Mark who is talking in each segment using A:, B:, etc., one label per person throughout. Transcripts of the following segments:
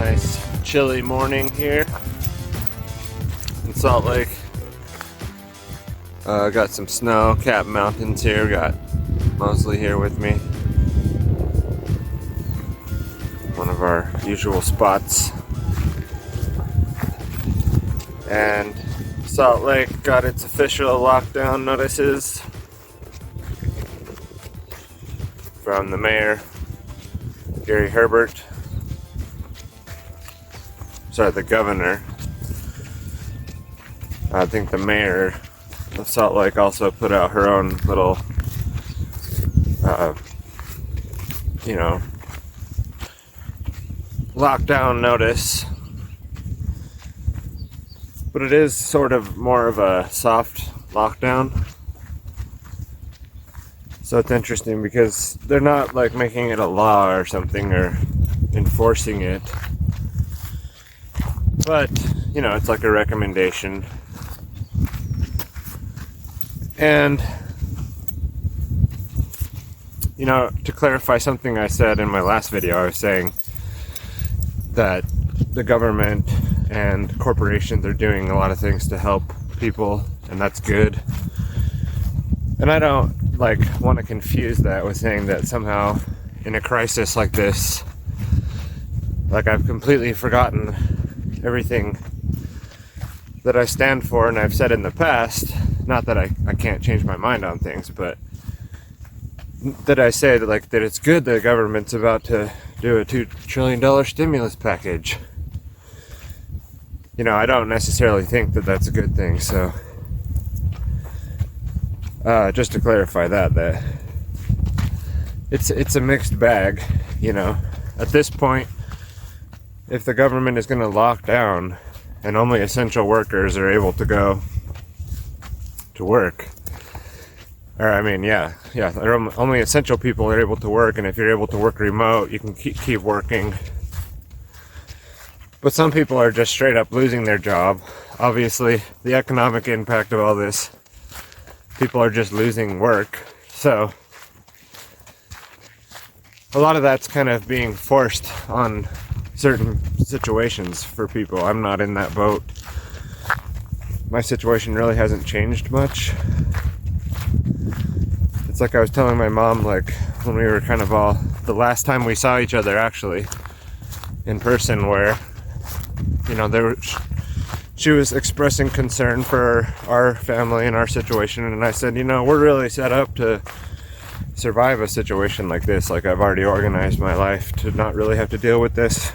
A: Nice chilly morning here in Salt Lake. Got some snow-capped mountains here. Got Mosley here with me. One of our usual spots. And Salt Lake got its official lockdown notices from the mayor, Gary Herbert. Sorry, the governor. I think the mayor of Salt Lake also put out her own little, lockdown notice. But it is sort of more of a soft lockdown. So it's interesting because they're not like making it a law or something or enforcing it. But, it's like a recommendation. And, to clarify something I said in my last video, I was saying that the government and corporations are doing a lot of things to help people, and that's good. And I don't, want to confuse that with saying that somehow in a crisis like this, I've completely forgotten everything that I stand for and I've said in the past. Not that I can't change my mind on things, but that I say that that it's good that the government's about to do a $2 trillion stimulus package. I don't necessarily think that that's a good thing, so just to clarify that it's a mixed bag, At this point, if the government is going to lock down and only essential workers are able to go to work, only essential people are able to work, and if you're able to work remote, you can keep working. But some people are just straight up losing their job. Obviously, the economic impact of all this, people are just losing work. So a lot of that's kind of being forced on certain situations for people. I'm not in that boat. My situation really hasn't changed much. It's like I was telling my mom, when we were kind of the last time we saw each other actually in person, where, she was expressing concern for our family and our situation, and I said, we're really set up to survive a situation like this. I've already organized my life to not really have to deal with this.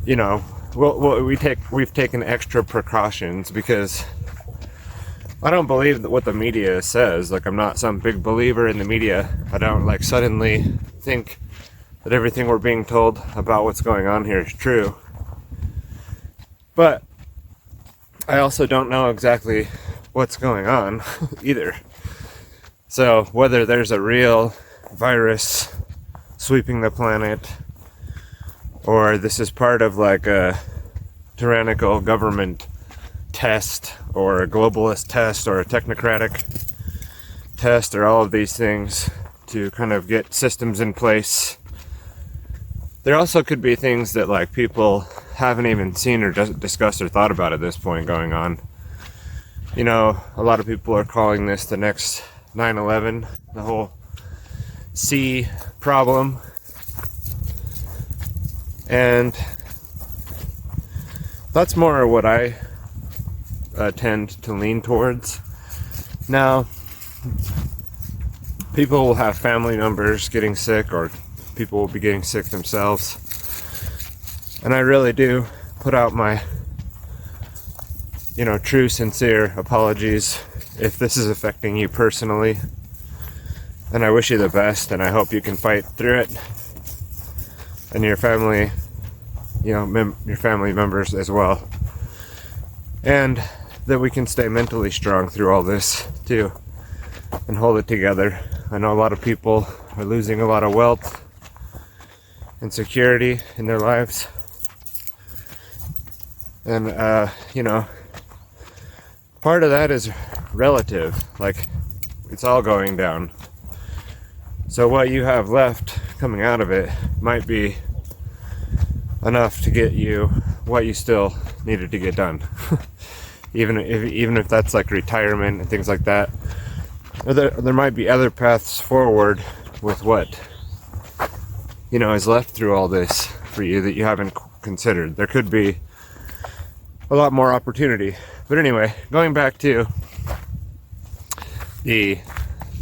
A: We've taken extra precautions because I don't believe that what the media says. I'm not some big believer in the media. I don't suddenly think that everything we're being told about what's going on here is true. But I also don't know exactly what's going on either. So whether there's a real virus sweeping the planet, or this is part of a tyrannical government test, or a globalist test, or a technocratic test, or all of these things to kind of get systems in place. There also could be things that people haven't even seen or discussed or thought about at this point going on. A lot of people are calling this the next 9/11, the whole sea problem. And that's more what I tend to lean towards. Now, people will have family members getting sick, or people will be getting sick themselves. And I really do put out my, true, sincere apologies if this is affecting you personally. And I wish you the best, and I hope you can fight through it. And your family, your family members as well. And that we can stay mentally strong through all this, too, and hold it together. I know a lot of people are losing a lot of wealth and security in their lives. And, part of that is relative. It's all going down. So what you have left coming out of it might be enough to get you what you still needed to get done. even if that's like retirement and things like that. There might be other paths forward with what is left through all this for you that you haven't considered. There could be a lot more opportunity. But anyway, going back to the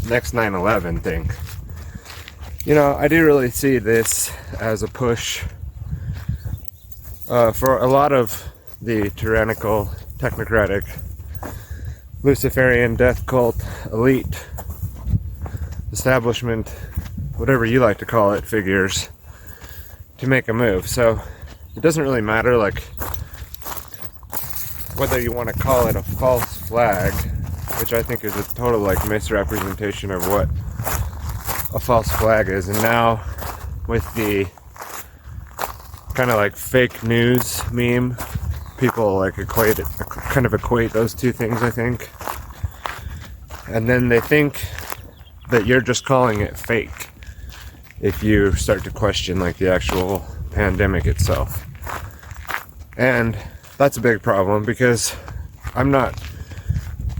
A: next 9/11 thing. I do really see this as a push for a lot of the tyrannical, technocratic, Luciferian death cult, elite, establishment, whatever you like to call it, figures to make a move. So it doesn't really matter like whether you want to call it a false flag, which I think is a total like misrepresentation of what a false flag is. And now with the kind of like fake news meme, people like equate those two things, I think. And then they think that you're just calling it fake if you start to question like the actual pandemic itself. And that's a big problem because I'm not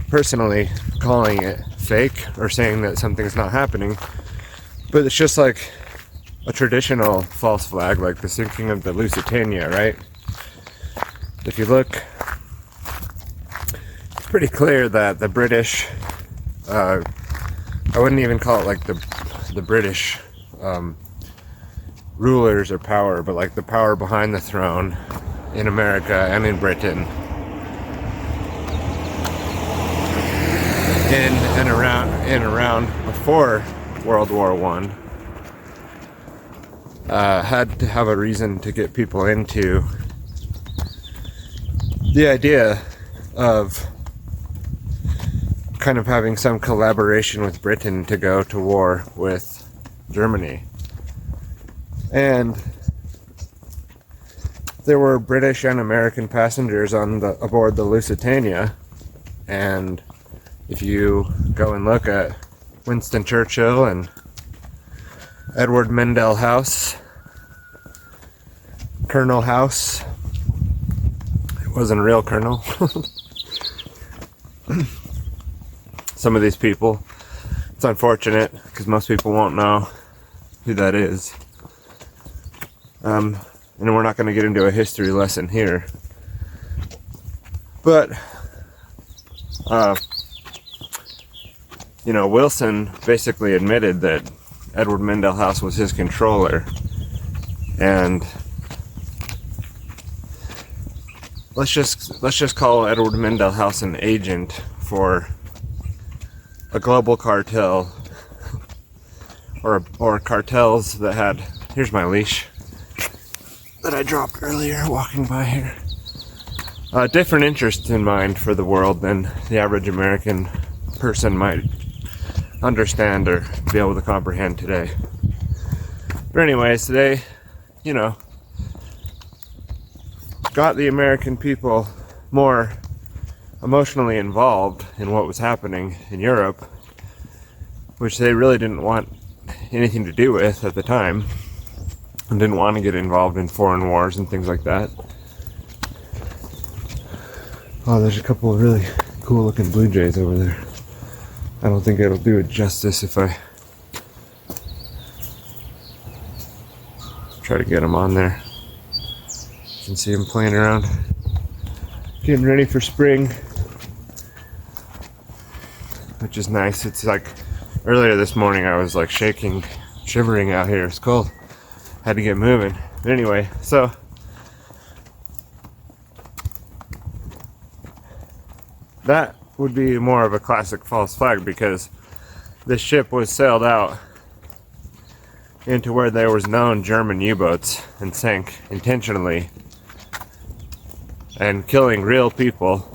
A: personally calling it fake or saying that something's not happening, but it's just like a traditional false flag, like the sinking of the Lusitania, right? If you look, it's pretty clear that the British, I wouldn't even call it like the British rulers or power, but like the power behind the throne in America and in Britain, in and around before World War I, had to have a reason to get people into the idea of kind of having some collaboration with Britain to go to war with Germany. And there were British and American passengers aboard the Lusitania, and if you go and look at Winston Churchill and Edward Mendell House, Colonel House, it wasn't a real colonel. Some of these people, it's unfortunate because most people won't know who that is. And we're not going to get into a history lesson here. But, Wilson basically admitted that Edward Mendell House was his controller. And let's just call Edward Mendell House an agent for a global cartel, or cartels that had, here's my leash that I dropped earlier walking by here, different interests in mind for the world than the average American person might understand or be able to comprehend today. But anyways, they, got the American people more emotionally involved in what was happening in Europe, which they really didn't want anything to do with at the time, and didn't want to get involved in foreign wars and things like that. Oh, there's a couple of really cool looking blue jays over there. I don't think it'll do it justice if I try to get them on there. You can see them playing around, getting ready for spring, which is nice. It's like earlier this morning I was like shaking, shivering out here. It's cold. Had to get moving. But anyway, so that would be more of a classic false flag, because this ship was sailed out into where there was known German U-boats and sank intentionally and killing real people.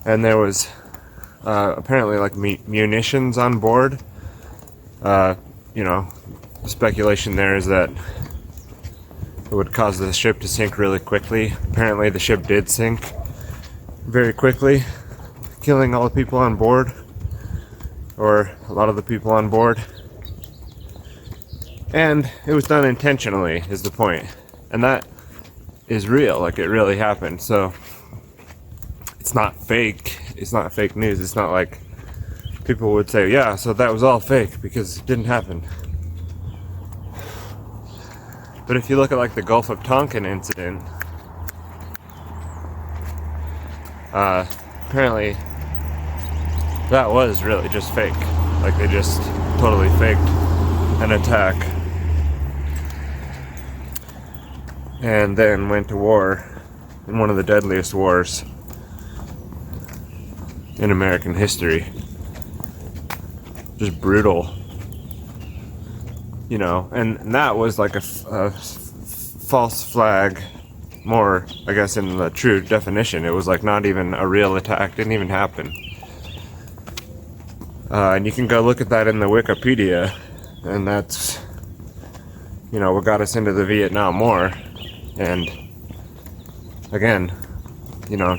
A: And there was apparently like munitions on board. The speculation there is that it would cause the ship to sink really quickly. Apparently the ship did sink very quickly, killing all the people on board, or a lot of the people on board. And it was done intentionally, is the point. And that is real, like it really happened. So it's not fake. It's not fake news. It's not like people would say, yeah, so that was all fake because it didn't happen. But if you look at like the Gulf of Tonkin incident, apparently that was really just fake. Like they just totally faked an attack and then went to war in one of the deadliest wars in American history. Just brutal, you know, and that was like a false flag, more, I guess, in the true definition. It was like not even a real attack, didn't even happen. And you can go look at that in the Wikipedia, and that's, you know, what got us into the Vietnam War. And again, you know,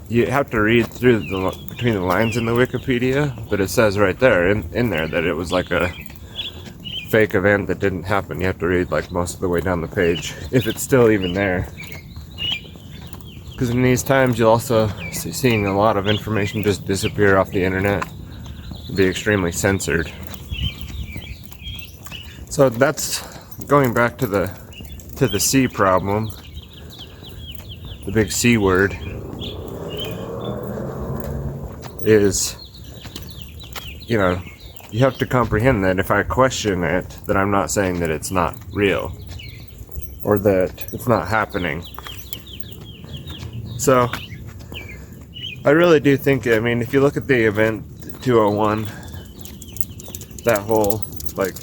A: you have to read through between the lines in the Wikipedia, but it says right there in there that it was like a fake event that didn't happen. You have to read like most of the way down the page, if it's still even there. Because in these times, you'll also see seeing a lot of information just disappear off the internet, be extremely censored. So that's going back to the C problem, the big C word. Is, you know, you have to comprehend that if I question it, that I'm not saying that it's not real or that it's not happening. So I really do think, I mean, if you look at the event 201, that whole like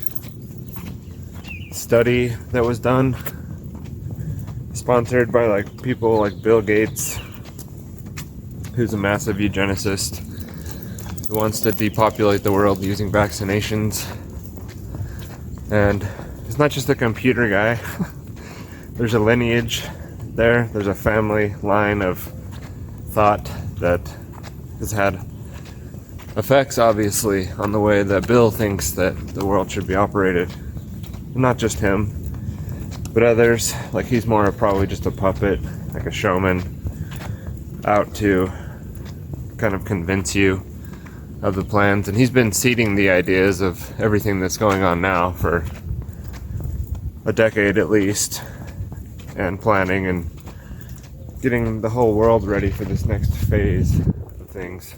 A: study that was done, sponsored by like people like Bill Gates, who's a massive eugenicist, who wants to depopulate the world using vaccinations. And he's not just a computer guy. There's a lineage there. There's a family line of thought that has had effects, obviously, on the way that Bill thinks that the world should be operated. Not just him, but others. Like he's more probably just a puppet, like a showman, out to kind of convince you of the plans. And he's been seeding the ideas of everything that's going on now for a decade at least, and planning and getting the whole world ready for this next phase of things.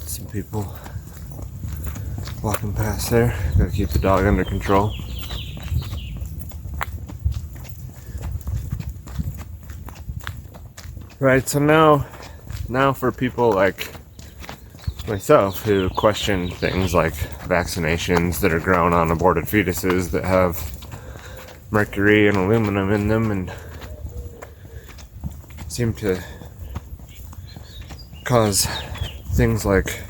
A: Some people walking past there. Gotta keep the dog under control. Right, so now for people like myself who question things like vaccinations that are grown on aborted fetuses that have mercury and aluminum in them and seem to cause things like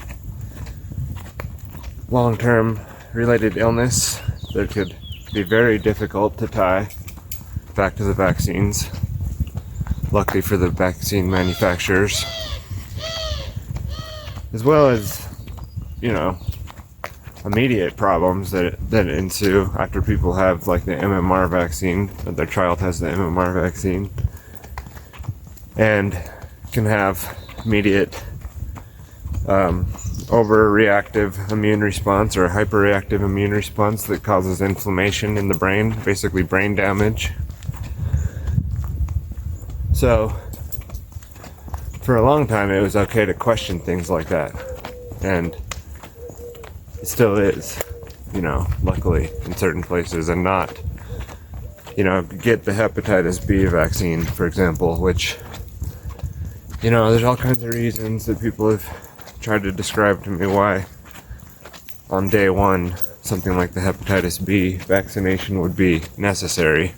A: long-term related illness that could be very difficult to tie back to the vaccines. Luckily for the vaccine manufacturers, as well as, you know, immediate problems that ensue after people have like the MMR vaccine, that their child has the MMR vaccine, and can have immediate overreactive immune response or a hyperreactive immune response that causes inflammation in the brain, basically brain damage. So for a long time it was okay to question things like that, and it still is, you know, luckily in certain places, and not, you know, get the hepatitis B vaccine, for example, which, you know, there's all kinds of reasons that people have tried to describe to me why on day one something like the hepatitis B vaccination would be necessary,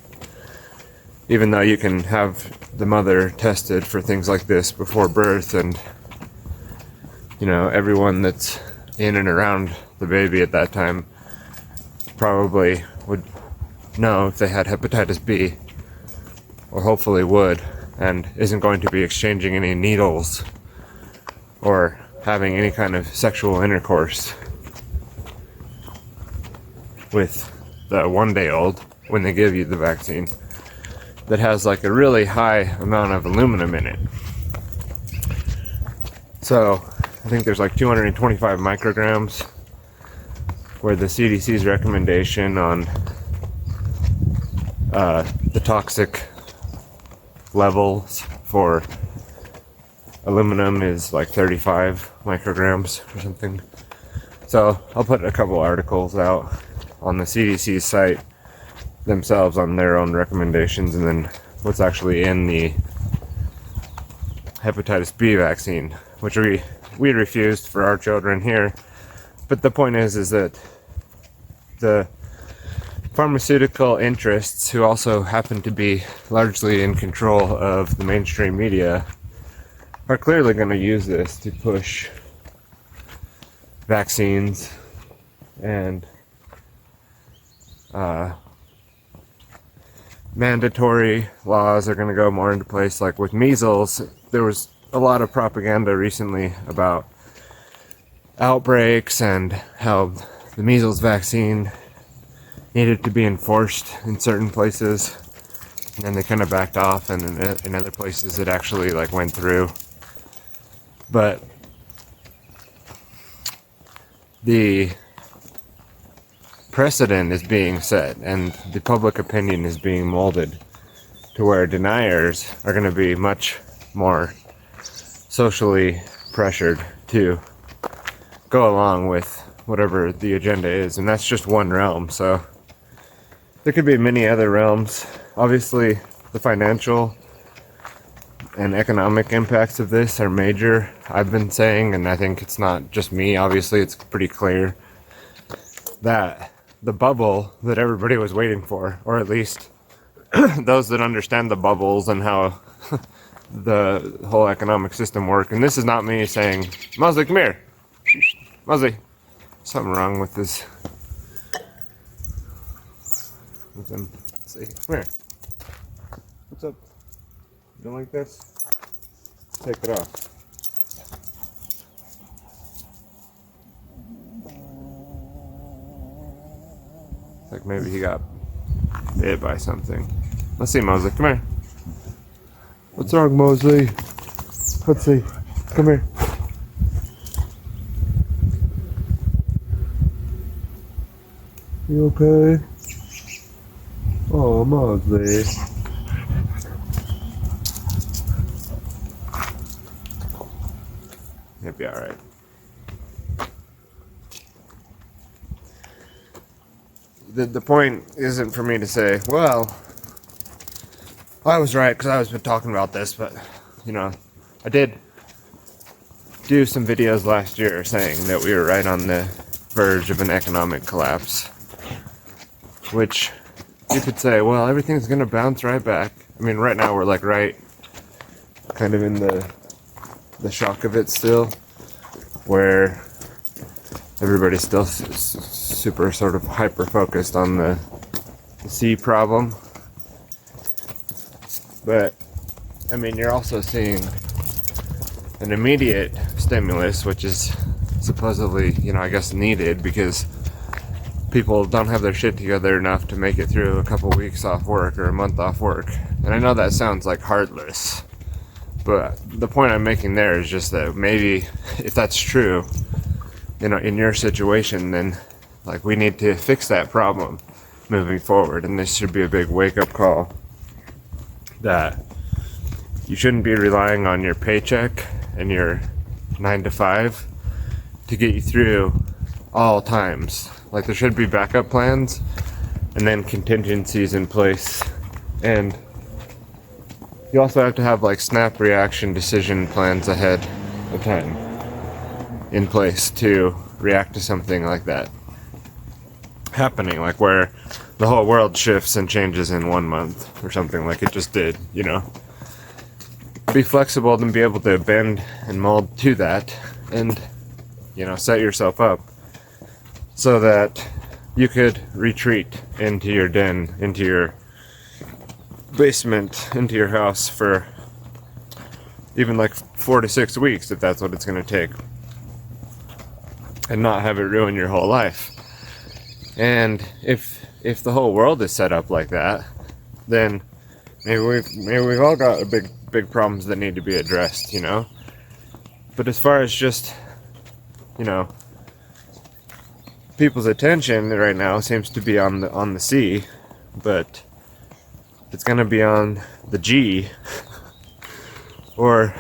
A: even though you can have the mother tested for things like this before birth, and, you know, everyone that's in and around the baby at that time probably would know if they had hepatitis B, or hopefully would, and isn't going to be exchanging any needles or having any kind of sexual intercourse with the 1-day-old when they give you the vaccine that has like a really high amount of aluminum in it. So I think there's like 225 micrograms, where the CDC's recommendation on the toxic levels for aluminum is like 35 micrograms or something. So I'll put a couple articles out on the CDC site themselves on their own recommendations, and then what's actually in the hepatitis B vaccine, which we refused for our children here. But the point is that the pharmaceutical interests, who also happen to be largely in control of the mainstream media, are clearly going to use this to push vaccines, and mandatory laws are going to go more into place. Like with measles, there was a lot of propaganda recently about outbreaks and how the measles vaccine needed to be enforced in certain places, and then they kind of backed off, and in other places it actually like went through. But the precedent is being set, and the public opinion is being molded to where deniers are going to be much more socially pressured to go along with whatever the agenda is, and that's just one realm. So there could be many other realms. Obviously, the financial and economic impacts of this are major, I've been saying, and I think it's not just me. Obviously, it's pretty clear that the bubble that everybody was waiting for, or at least those that understand the bubbles and how the whole economic system work. And this is not me saying, Mosley, come here. Mosley, something wrong with this. With him. Let's see, come here. What's up? You don't like this? Take it off. It's like maybe he got bit by something. Let's see, Mosley, come here. What's wrong, Mosley? Let's see. Come here. You okay? Oh, Mosley. He'll be alright. The point isn't for me to say, well, I was right because I was talking about this, but, you know, I did do some videos last year saying that we were right on the verge of an economic collapse, which you could say, well, everything's going to bounce right back. I mean, right now we're like right kind of in the shock of it still, where everybody's still super sort of hyper focused on the C problem. But I mean, you're also seeing an immediate stimulus, which is supposedly, you know, I guess needed because people don't have their shit together enough to make it through a couple weeks off work or a month off work. And I know that sounds like heartless, but the point I'm making there is just that maybe if that's true, you know, in your situation, then like we need to fix that problem moving forward. And this should be a big wake-up call that you shouldn't be relying on your paycheck and your 9 to 5 to get you through all times. Like there should be backup plans and then contingencies in place. And you also have to have like snap reaction decision plans ahead of time in place to react to something like that happening, like where the whole world shifts and changes in 1 month or something like it just did, you know. Be flexible and be able to bend and mold to that and, you know, set yourself up so that you could retreat into your den, into your basement, into your house for even like 4 to 6 weeks, if that's what it's going to take, and not have it ruin your whole life. And if the whole world is set up like that, then maybe we've all got big problems that need to be addressed, you know. But as far as just, you know, people's attention right now seems to be on the C, but it's going to be on the G or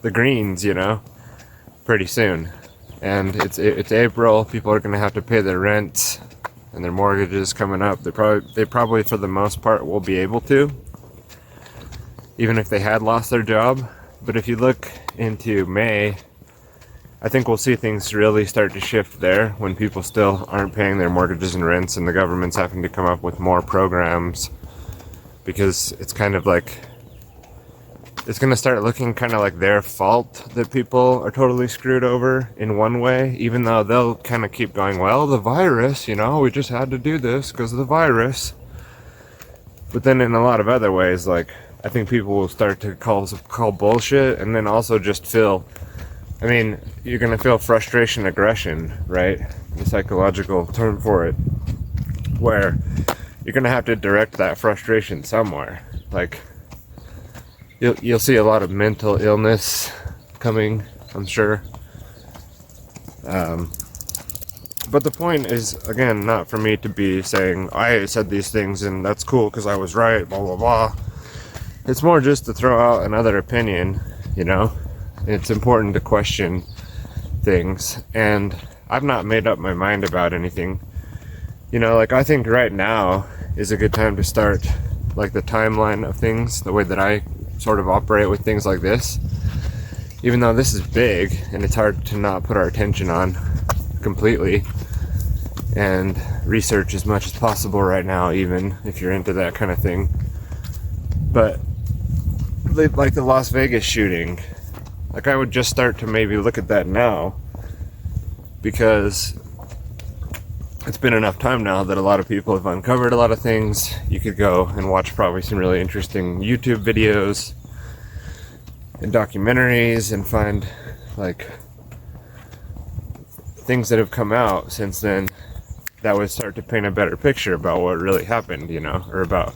A: the greens, you know, pretty soon. And it's April. People are going to have to pay their rents and their mortgages coming up. They probably for the most part will be able to, even if they had lost their job. But if you look into May, I think we'll see things really start to shift there when people still aren't paying their mortgages and rents, and the government's having to come up with more programs, because it's kind of like, it's going to start looking kind of like their fault that people are totally screwed over in one way, even though they'll kind of keep going, well, the virus, you know, we just had to do this because of the virus. But then in a lot of other ways, like, I think people will start to call bullshit, and then also just feel, I mean, you're going to feel frustration, aggression, right? The psychological term for it, where you're going to have to direct that frustration somewhere. Like, you'll see a lot of mental illness coming, I'm sure. But the point is, again, not for me to be saying, I said these things and that's cool because I was right, blah, blah, blah. It's more just to throw out another opinion, you know? It's important to question things, and I've not made up my mind about anything. You know, like, I think right now is a good time to start, like, the timeline of things, the way that I sort of operate with things like this. Even though this is big, and it's hard to not put our attention on completely, and research as much as possible right now, even if you're into that kind of thing. But, like the Las Vegas shooting, like, I would just start to maybe look at that now, because it's been enough time now that a lot of people have uncovered a lot of things. You could go and watch probably some really interesting YouTube videos and documentaries and find, like, things that have come out since then that would start to paint a better picture about what really happened, you know, or about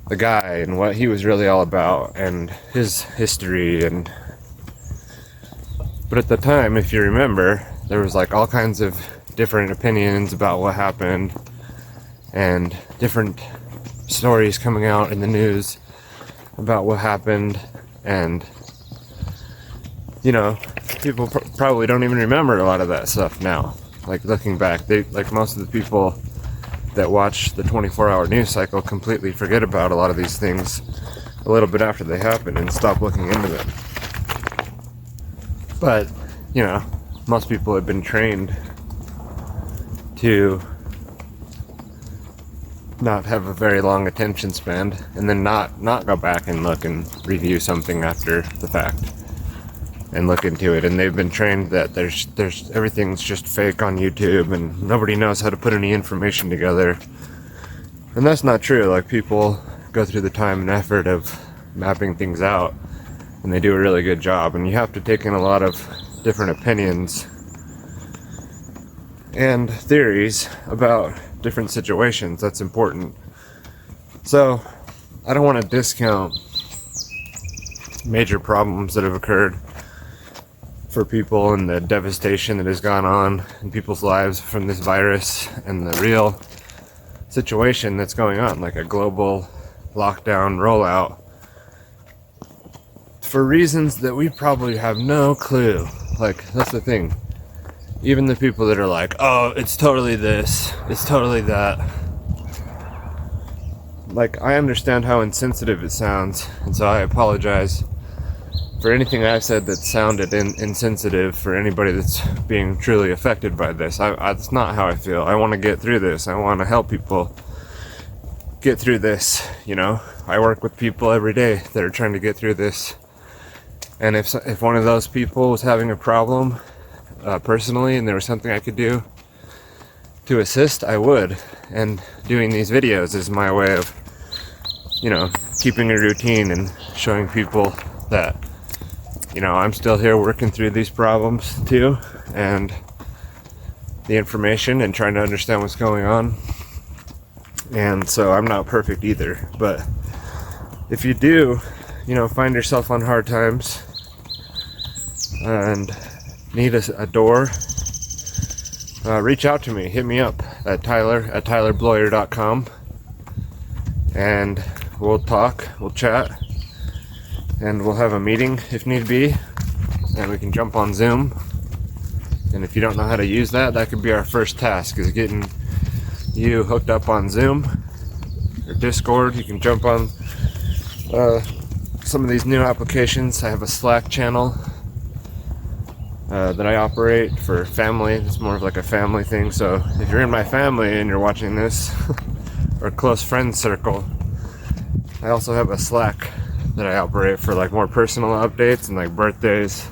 A: the guy and what he was really all about and his history. And but at the time, if you remember, there was like all kinds of different opinions about what happened and different stories coming out in the news about what happened. And, you know, people probably don't even remember a lot of that stuff now. Like, looking back, like, most of the people that watch the 24-hour news cycle completely forget about a lot of these things a little bit after they happen and stop looking into them. But, you know, most people have been trained to not have a very long attention span, and then not go back and look and review something after the fact and look into it. And they've been trained that there's everything's just fake on YouTube and nobody knows how to put any information together. And that's not true. Like, people go through the time and effort of mapping things out, and they do a really good job. And you have to take in a lot of different opinions and theories about different situations. That's important. So I don't want to discount major problems that have occurred for people and the devastation that has gone on in people's lives from this virus and the real situation that's going on, like a global lockdown rollout, for reasons that we probably have no clue. Like, that's the thing. Even the people that are like, oh, it's totally this, it's totally that. Like, I understand how insensitive it sounds, and so I apologize for anything I've said that sounded insensitive for anybody that's being truly affected by this. That's not how I feel. I want to get through this. I want to help people get through this, you know. I work with people every day that are trying to get through this. And if one of those people was having a problem personally, and there was something I could do to assist, I would. And doing these videos is my way of, keeping a routine and showing people that, I'm still here working through these problems too, and the information and trying to understand what's going on. And so I'm not perfect either, but if you do, find yourself on hard times and need a door, reach out to me. Hit me up at tyler@tylerbloyer.com, and we'll talk, we'll chat, and we'll have a meeting if need be, and we can jump on Zoom. And if you don't know how to use that, that could be our first task, is getting you hooked up on Zoom or Discord. You can jump on some of these new applications. I have a Slack channel that I operate for family. It's more of like a family thing. So if you're in my family and you're watching this, or a close friend circle, I also have a Slack that I operate for like more personal updates and like birthdays,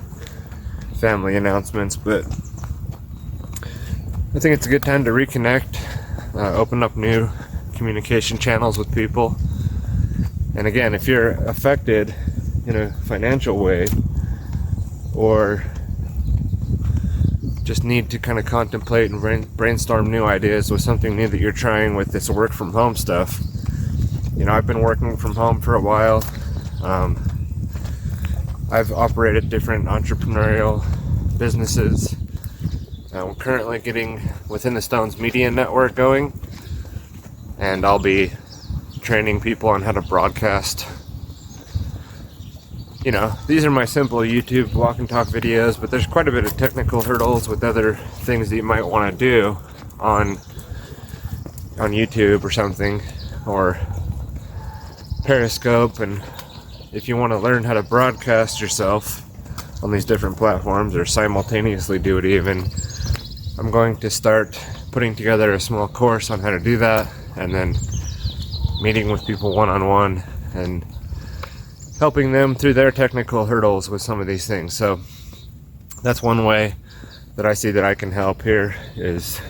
A: family announcements. But I think it's a good time to reconnect, open up new communication channels with people. And again, if you're affected in a financial way, or just need to kind of contemplate and brainstorm new ideas with something new that you're trying with this work from home stuff. I've been working from home for a while. I've operated different entrepreneurial businesses. I'm currently getting Within the Stones Media Network going, and I'll be training people on how to broadcast. These are my simple YouTube walk and talk videos, but there's quite a bit of technical hurdles with other things that you might want to do on YouTube or something, or Periscope. And if you want to learn how to broadcast yourself on these different platforms, or simultaneously do it even, I'm going to start putting together a small course on how to do that, and then meeting with people one-on-one and helping them through their technical hurdles with some of these things. So that's one way that I see that I can help here is,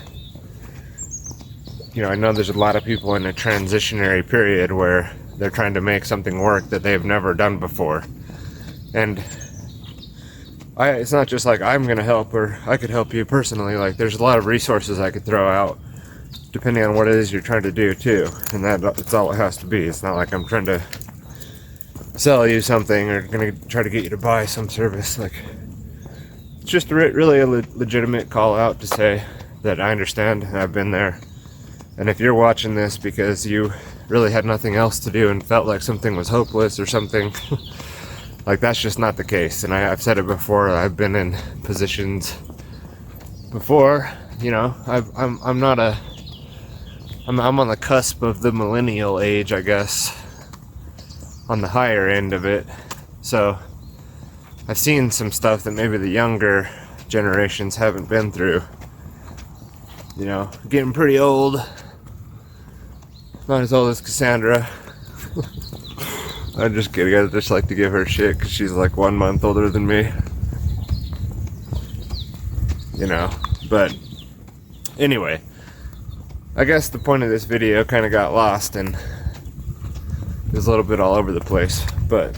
A: I know there's a lot of people in a transitionary period where they're trying to make something work that they've never done before. And it's not just like I'm going to help, or I could help you personally. Like, there's a lot of resources I could throw out depending on what it is you're trying to do too. And that's all it has to be. It's not like I'm trying to sell you something or going to try to get you to buy some service. Like, it's just really a legitimate call out to say that I understand and I've been there. And if you're watching this because you really had nothing else to do and felt like something was hopeless or something, like, that's just not the case. And I've said it before, I've been in positions before, I'm on the cusp of the millennial age, I guess, on the higher end of it. So I've seen some stuff that maybe the younger generations haven't been through. Getting pretty old. Not as old as Cassandra. I'm just kidding. I just like to give her shit because she's like 1 month older than me. But anyway, I guess the point of this video kind of got lost and it was a little bit all over the place. But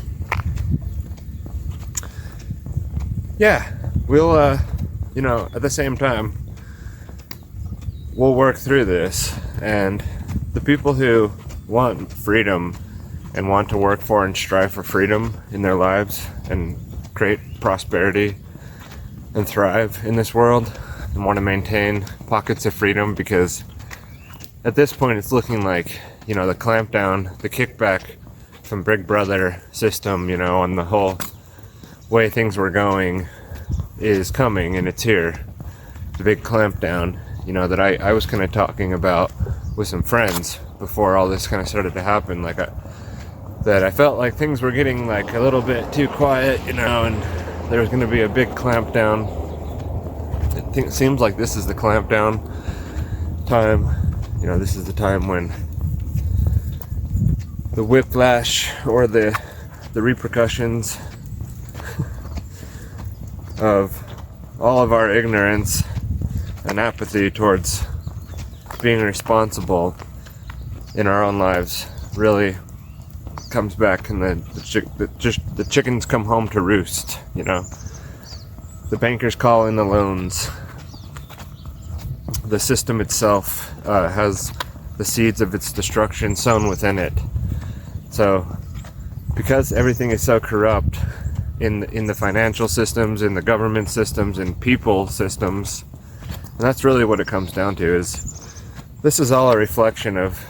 A: yeah, we'll, at the same time, we'll work through this. And the people who want freedom and want to work for and strive for freedom in their lives and create prosperity and thrive in this world and want to maintain pockets of freedom, because at this point it's looking like, the clampdown, the kickback from Big Brother system, and the whole way things were going is coming, and it's here. The big clampdown, that I was kind of talking about with some friends before all this kind of started to happen, that I felt like things were getting like a little bit too quiet, and there was going to be a big clampdown. It seems like this is the clampdown time. This is the time when the whiplash or the repercussions of all of our ignorance and apathy towards being responsible in our own lives really comes back, and the chickens come home to roost, you know. The bankers call in the loans. The system itself has the seeds of its destruction sown within it. So, because everything is so corrupt in the financial systems, in the government systems, in people systems, and that's really what it comes down to, is this is all a reflection of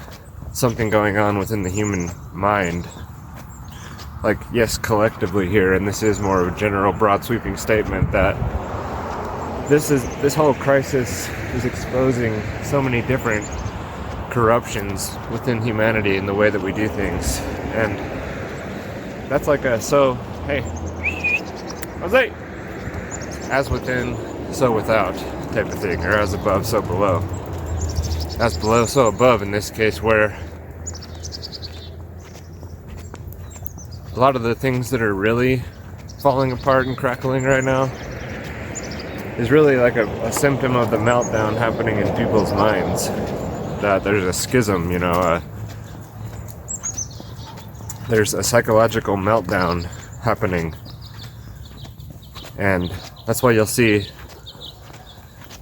A: something going on within the human mind. Like, yes, collectively here, and this is more of a general, broad, sweeping statement, that this whole crisis is exposing so many different corruptions within humanity in the way that we do things. And that's like hey, Jose, as within, so without type of thing, or as above, so below. As below, so above in this case, where a lot of the things that are really falling apart and crackling right now is really like a symptom of the meltdown happening in people's minds. That there's a schism, you know, there's a psychological meltdown happening. And that's why you'll see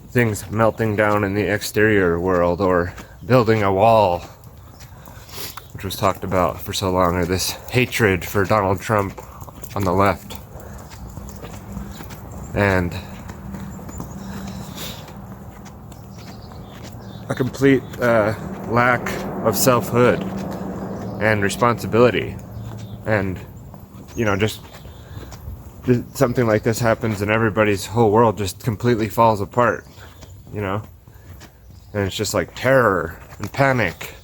A: things melting down in the exterior world, or building a wall, which was talked about for so long, or this hatred for Donald Trump on the left. And a complete lack of selfhood and responsibility. And, you know, just something like this happens and everybody's whole world just completely falls apart, you know? And it's just like terror and panic.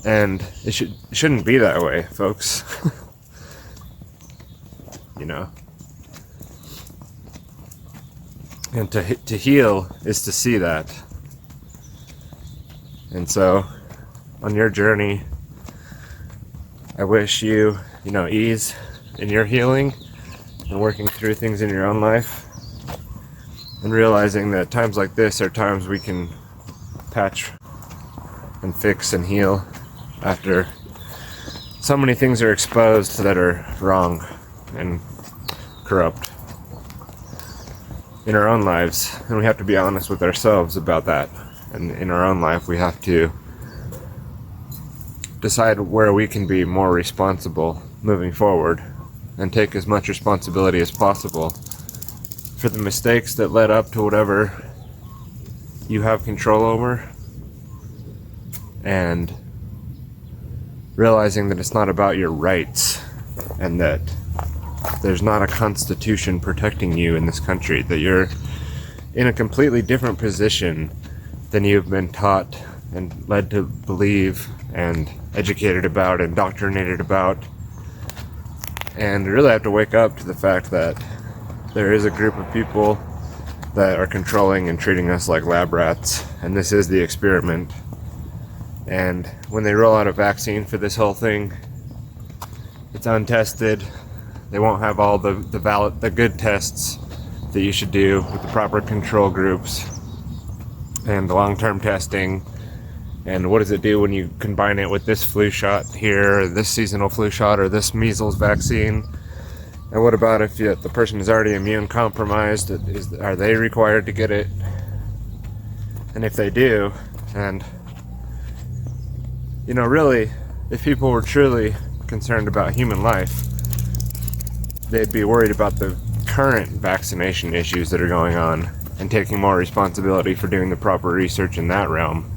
A: And it shouldn't be that way, folks. You know? And to heal is to see that. And so, on your journey, I wish you, you know, ease in your healing and working through things in your own life, and realizing that times like this are times we can patch and fix and heal after so many things are exposed that are wrong and corrupt in our own lives. And we have to be honest with ourselves about that. And in our own life, we have to decide where we can be more responsible moving forward, and take as much responsibility as possible for the mistakes that led up to whatever you have control over, and realizing that it's not about your rights, and that there's not a constitution protecting you in this country, that you're in a completely different position than you've been taught and led to believe and educated about, indoctrinated about. And you really have to wake up to the fact that there is a group of people that are controlling and treating us like lab rats, and this is the experiment. And when they roll out a vaccine for this whole thing, it's untested. They won't have all the good tests that you should do with the proper control groups and the long-term testing. And what does it do when you combine it with this flu shot here, or this seasonal flu shot, or this measles vaccine? And what about if the person is already immune compromised? Are they required to get it? And if they do, and you know, really, if people were truly concerned about human life, they'd be worried about the current vaccination issues that are going on, and taking more responsibility for doing the proper research in that realm.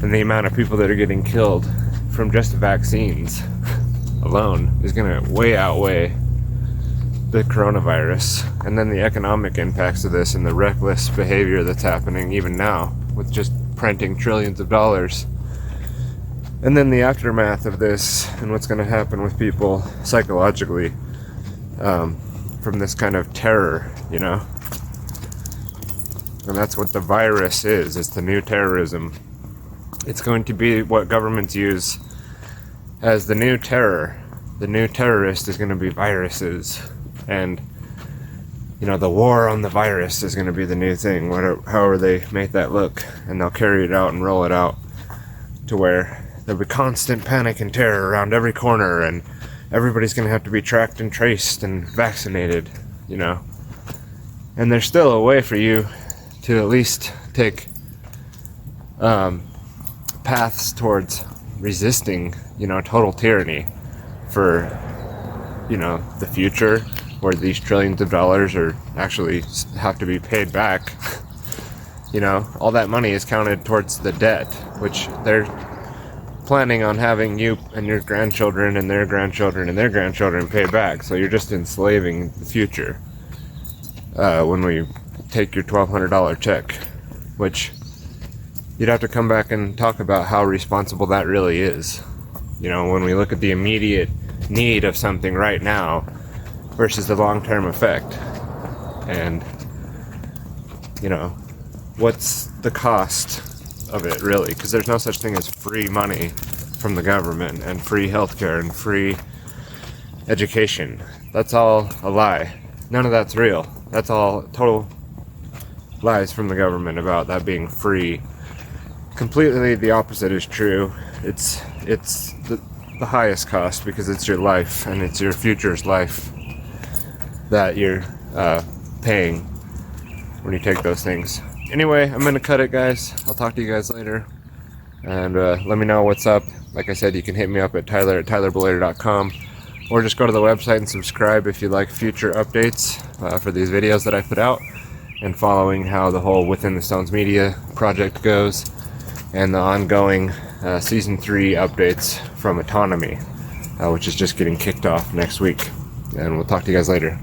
A: And the amount of people that are getting killed from just vaccines alone is going to way outweigh the coronavirus. And then the economic impacts of this, and the reckless behavior that's happening even now with just printing trillions of dollars. And then the aftermath of this, and what's going to happen with people psychologically from this kind of terror, you know? And that's what the virus is. It's the new terrorism. It's going to be what governments use as the new terror. The new terrorist is going to be viruses. And the war on the virus is going to be the new thing, however they make that look, and they'll carry it out and roll it out to where there'll be constant panic and terror around every corner, and everybody's going to have to be tracked and traced and vaccinated, and there's still a way for you to at least take paths towards resisting, total tyranny for, the future, where these trillions of dollars are actually have to be paid back. All that money is counted towards the debt, which they're planning on having you and your grandchildren and their grandchildren and their grandchildren pay back. So you're just enslaving the future when we take your $1,200 check, which you'd have to come back and talk about how responsible that really is. When we look at the immediate need of something right now versus the long-term effect, and what's the cost of it really, because there's no such thing as free money from the government and free healthcare and free education. That's all a lie. None of that's real. That's all total lies from the government about that being free. Completely the opposite is true. It's the highest cost, because it's your life and it's your future's life that you're paying when you take those things. Anyway, I'm gonna cut it, guys. I'll talk to you guys later, and let me know what's up. Like I said, you can hit me up at tyler@tylerbloyer.com, or just go to the website and subscribe if you like future updates for these videos that I put out, and following how the whole Within the Stones Media project goes, and the ongoing season 3 updates from Autonomy, which is just getting kicked off next week. And we'll talk to you guys later.